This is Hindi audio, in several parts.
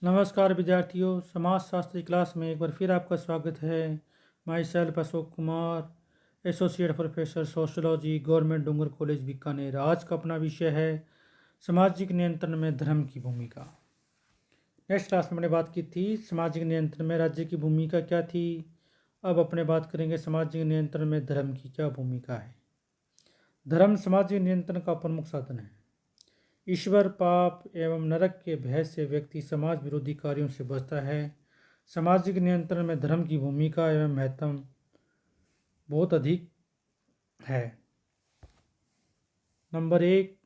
नमस्कार विद्यार्थियों, समाजशास्त्र की क्लास में एक बार फिर आपका स्वागत है। Myself Ashok Kumar, associate professor sociology, government Dungar college Bikaner. आज का अपना विषय है सामाजिक नियंत्रण में धर्म की भूमिका। नेक्स्ट क्लास में हमने बात की थी सामाजिक नियंत्रण में राज्य की भूमिका क्या थी। अब अपने बात करेंगे सामाजिक नियंत्रण में धर्म की क्या भूमिका है। धर्म सामाजिक नियंत्रण का प्रमुख साधन है। ईश्वर, पाप एवं नरक के भय से व्यक्ति समाज विरोधी कार्यों से बचता है। सामाजिक नियंत्रण में धर्म की भूमिका एवं महत्व बहुत अधिक है। नंबर एक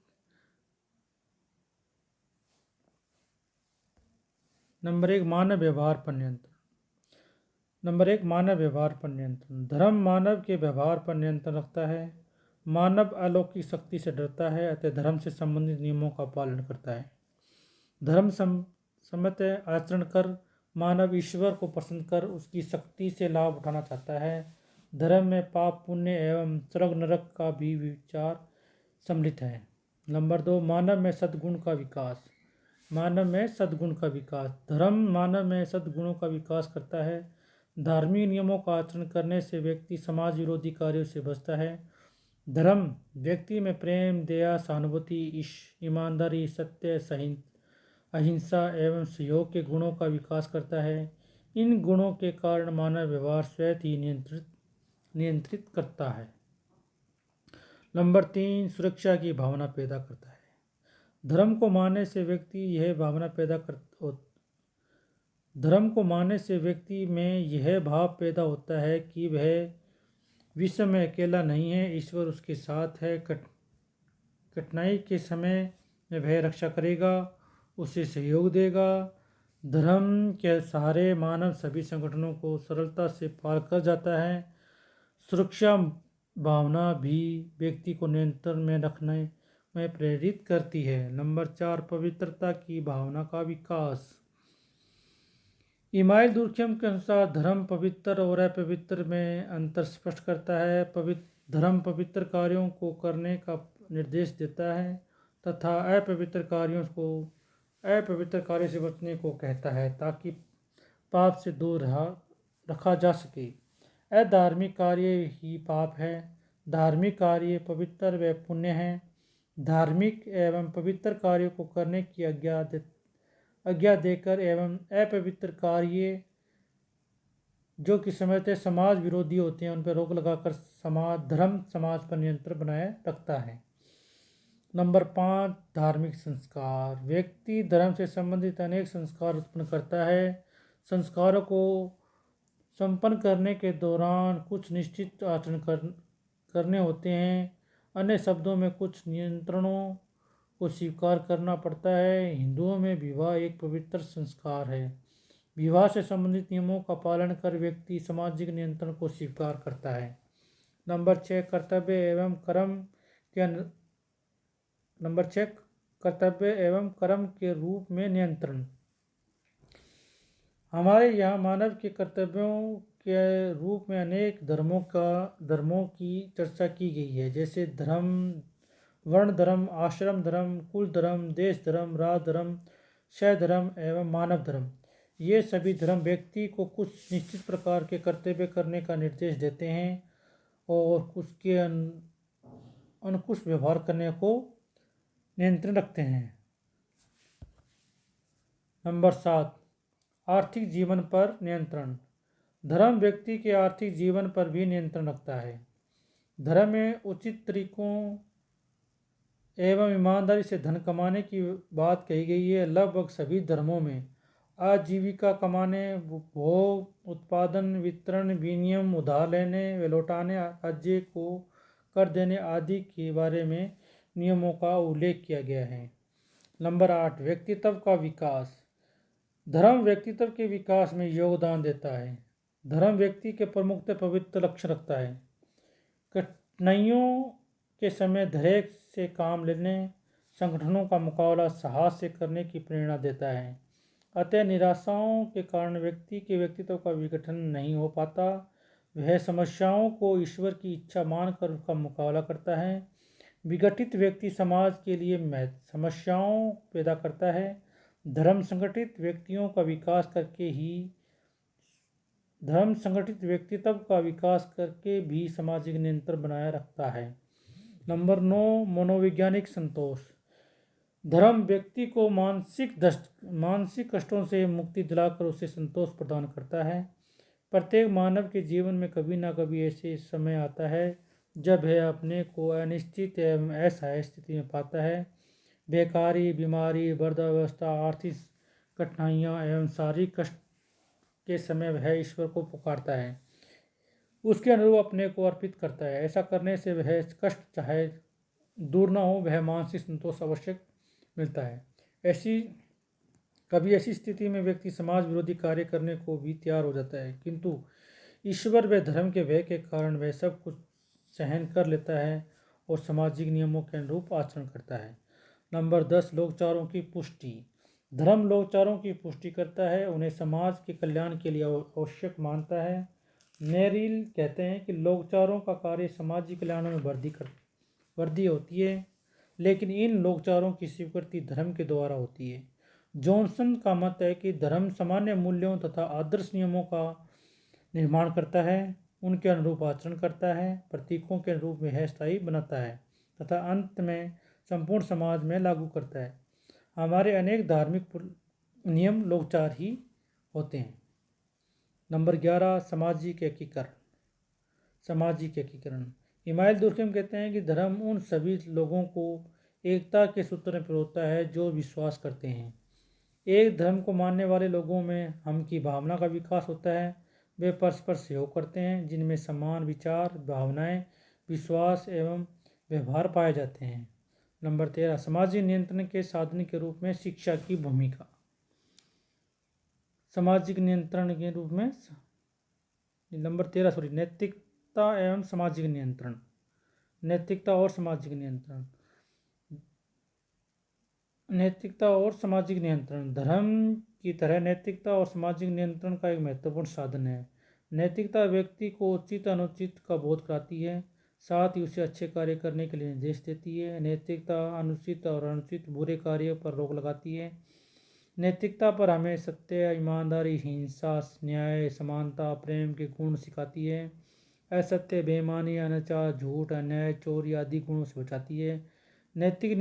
मानव व्यवहार पर नियंत्रण। धर्म मानव के व्यवहार पर नियंत्रण रखता है। मानव अलौकिक शक्ति से डरता है, अतः धर्म से संबंधित नियमों का पालन करता है। धर्म सम्मत आचरण कर मानव ईश्वर को प्रसन्न कर उसकी शक्ति से लाभ उठाना चाहता है। धर्म में पाप, पुण्य एवं स्वर्ग नरक का भी विचार सम्मिलित है। नंबर 2, मानव में सद्गुण का विकास। धर्म मानव में सद्गुणों का विकास करता है। धार्मिक नियमों का आचरण करने से व्यक्ति समाज विरोधी कार्यों से बचता है। धर्म व्यक्ति में प्रेम, दया, सहानुभूति, ईमानदारी, सत्य, अहिंसा एवं सहयोग के गुणों का विकास करता है। इन गुणों के कारण मानव व्यवहार स्वयं ही नियंत्रित करता है। नंबर 3, सुरक्षा की भावना पैदा करता है। धर्म को मानने से व्यक्ति में यह भाव पैदा होता है कि वह विश्व में अकेला नहीं है, ईश्वर उसके साथ है। कठिनाई के समय में वह रक्षा करेगा, उसे सहयोग देगा। धर्म के सहारे मानव सभी संगठनों को सरलता से पार कर जाता है। सुरक्षा भावना भी व्यक्ति को नियंत्रण में रखने में प्रेरित करती है। नंबर 4, पवित्रता की भावना का विकास। इमाइल दुर्खियम के अनुसार धर्म पवित्र और अपवित्र में अंतर स्पष्ट करता है। धर्म पवित्र कार्यों को करने का निर्देश देता है तथा अपवित्र कार्यों से बचने को कहता है ताकि पाप से दूर रखा जा सके। अधार्मिक कार्य ही पाप है, धार्मिक कार्य पवित्र व पुण्य है। धार्मिक एवं पवित्र कार्यों को करने की आज्ञा देकर एवं अपवित्र कार्य जो कि समझते समाज विरोधी होते हैं उन पर रोक लगाकर धर्म समाज पर नियंत्रण बनाए रखता है। नंबर 5, धार्मिक संस्कार। व्यक्ति धर्म से संबंधित अनेक संस्कार उत्पन्न करता है। संस्कारों को संपन्न करने के दौरान कुछ निश्चित आचरण करने होते हैं। अन्य शब्दों में कुछ नियंत्रणों को स्वीकार करना पड़ता है। हिंदुओं में विवाह एक पवित्र संस्कार है। विवाह से संबंधित नियमों का पालन कर व्यक्ति सामाजिक नियंत्रण को स्वीकार करता है। नंबर 6, कर्तव्य एवं कर्म के रूप में नियंत्रण। हमारे यहाँ मानव के कर्तव्यों के रूप में अनेक धर्मों की चर्चा की गई है, जैसे धर्म, वर्ण धर्म, आश्रम धर्म, कुल धर्म, देश धर्म, राज धर्म, धर्म एवं मानव धर्म। ये सभी धर्म व्यक्ति को कुछ निश्चित प्रकार के कर्तव्य करने का निर्देश देते हैं और उसके अनुकुश व्यवहार करने को नियंत्रण रखते हैं। नंबर 7, आर्थिक जीवन पर नियंत्रण। धर्म व्यक्ति के आर्थिक जीवन पर भी नियंत्रण रखता है। धर्म में उचित तरीकों एवं ईमानदारी से धन कमाने की बात कही गई है। लगभग सभी धर्मों में आजीविका कमाने, भोग, उत्पादन, वितरण, विनिमय, उधार लेने व लौटाने, राज्य को कर देने आदि के बारे में नियमों का उल्लेख किया गया है। नंबर 8, व्यक्तित्व का विकास। धर्म व्यक्तित्व के विकास में योगदान देता है। धर्म व्यक्ति के प्रमुख पवित्र लक्षण रखता है। कठिनाइयों के समय धैर्य से काम लेने, संगठनों का मुकाबला साहस से करने की प्रेरणा देता है। अतः निराशाओं के कारण व्यक्ति के व्यक्तित्व का विघटन नहीं हो पाता। वह समस्याओं को ईश्वर की इच्छा मानकर उसका मुकाबला करता है। विघटित व्यक्ति समाज के लिए समस्याओं पैदा करता है धर्म संगठित व्यक्तित्व का विकास करके भी सामाजिक नियंत्रण बनाए रखता है। नंबर 9, मनोवैज्ञानिक संतोष। धर्म व्यक्ति को मानसिक कष्टों से मुक्ति दिलाकर उसे संतोष प्रदान करता है। प्रत्येक मानव के जीवन में कभी ना कभी ऐसे समय आता है जब वह अपने को अनिश्चित एवं असहाय स्थिति में पाता है। बेकारी, बीमारी, वृद्धावस्था, आर्थिक कठिनाइयाँ एवं शारीरिक कष्ट के समय वह ईश्वर को पुकारता है, उसके अनुरूप अपने को अर्पित करता है। ऐसा करने से वह कष्ट चाहे दूर ना हो, वह मानसिक संतोष आवश्यक मिलता है। ऐसी स्थिति में व्यक्ति समाज विरोधी कार्य करने को भी तैयार हो जाता है, किंतु ईश्वर व धर्म के भय के कारण वह सब कुछ सहन कर लेता है और सामाजिक नियमों के अनुरूप आचरण करता है। नंबर 10, लोकचारों की पुष्टि। धर्म लोकचारों की पुष्टि करता है, उन्हें समाज के कल्याण के लिए आवश्यक मानता है। नेरिल कहते हैं कि लोकचारों का कार्य सामाजिक कल्याण में वृद्धि होती है, लेकिन इन लोकचारों की स्वीकृति धर्म के द्वारा होती है। जॉनसन का मत है कि धर्म सामान्य मूल्यों तथा आदर्श नियमों का निर्माण करता है, उनके अनुरूप आचरण करता है, प्रतीकों के अनुरूप में स्थायी बनाता है तथा अंत में संपूर्ण समाज में लागू करता है। हमारे अनेक धार्मिक नियम लोकचार ही होते हैं। नंबर 11, सामाजिक एकीकरण। इमाइल दुर्कहेम कहते हैं कि धर्म उन सभी लोगों को एकता के सूत्र में पिरोता है जो विश्वास करते हैं। एक धर्म को मानने वाले लोगों में हम की भावना का विकास होता है। वे परस्पर सहयोग करते हैं, जिनमें समान विचार, भावनाएं, विश्वास एवं व्यवहार पाए जाते हैं। नंबर 13, सामाजिक नियंत्रण के साधन के रूप में शिक्षा की भूमिका। नैतिकता और सामाजिक नियंत्रण। धर्म की तरह नैतिकता और सामाजिक नियंत्रण का एक महत्वपूर्ण साधन है। नैतिकता व्यक्ति को उचित अनुचित का बोध कराती है, साथ ही उसे अच्छे कार्य करने के लिए निर्देश देती है। नैतिकता अनुचित और अनुचित बुरे कार्यों पर रोक लगाती है। नैतिकता पर हमें सत्य, ईमानदारी, हिंसा, न्याय, समानता, प्रेम के गुण सिखाती है। असत्य, बेईमानी, अनाचार, झूठ, अन्याय, चोरी आदि गुणों से बचाती है। नैतिक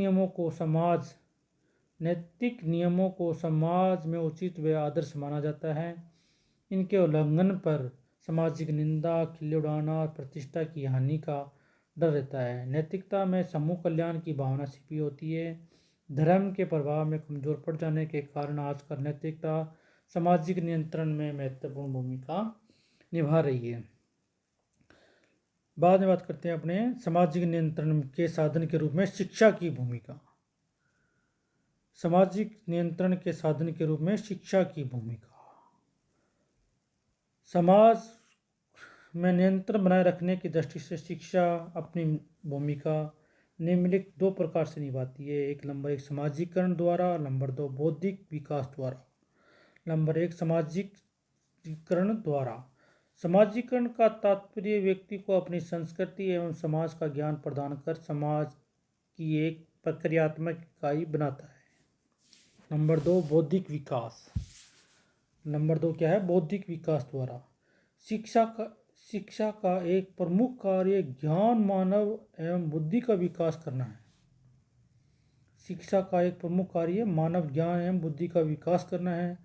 नियमों को समाज में उचित व आदर्श माना जाता है। इनके उल्लंघन पर सामाजिक निंदा, खिल्ली उड़ाना और प्रतिष्ठा की हानि का डर रहता है। नैतिकता में समूह कल्याण की भावना छिपी होती है। धर्म के प्रभाव में कमजोर पड़ जाने के कारण आजकल नैतिकता सामाजिक नियंत्रण में महत्वपूर्ण भूमिका निभा रही है। बाद में बात करते हैं अपने सामाजिक नियंत्रण के साधन के रूप में शिक्षा की भूमिका। सामाजिक नियंत्रण के साधन के रूप में शिक्षा की भूमिका। समाज में नियंत्रण बनाए रखने की दृष्टि से शिक्षा अपनी भूमिका निम्नलिखित 2 प्रकार से निभाती है। नंबर 1 समाजीकरण द्वारा, नंबर 2 बौद्धिक विकास द्वारा। नंबर 1 समाजीकरण द्वारा। समाजीकरण का तात्पर्य व्यक्ति को अपनी संस्कृति एवं समाज का ज्ञान प्रदान कर समाज की एक प्रक्रियात्मक इकाई बनाता है। नंबर 2 बौद्धिक विकास। नंबर 2 क्या है? बौद्धिक विकास द्वारा। शिक्षा का एक प्रमुख कार्य ज्ञान, मानव एवं बुद्धि का विकास करना है। शिक्षा का एक प्रमुख कार्य मानव ज्ञान एवं बुद्धि का विकास करना है।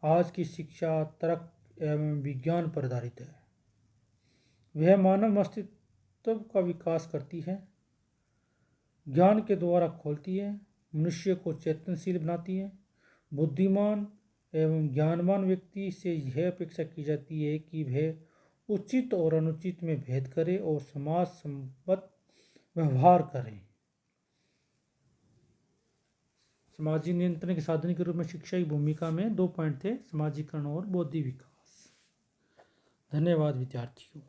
आज की शिक्षा तर्क एवं विज्ञान पर आधारित है। वह मानव मस्तिष्क का विकास करती है, ज्ञान के द्वारा खोलती है, मनुष्य को चेतनशील बनाती है। बुद्धिमान एवं ज्ञानवान व्यक्ति से यह अपेक्षा की जाती है कि वह उचित और अनुचित में भेद करे और समाज सम्मत व्यवहार करे। सामाजिक नियंत्रण के साधन के रूप में शिक्षा की भूमिका में 2 पॉइंट थे, सामाजिकरण और बौद्धिक विकास। धन्यवाद विद्यार्थियों।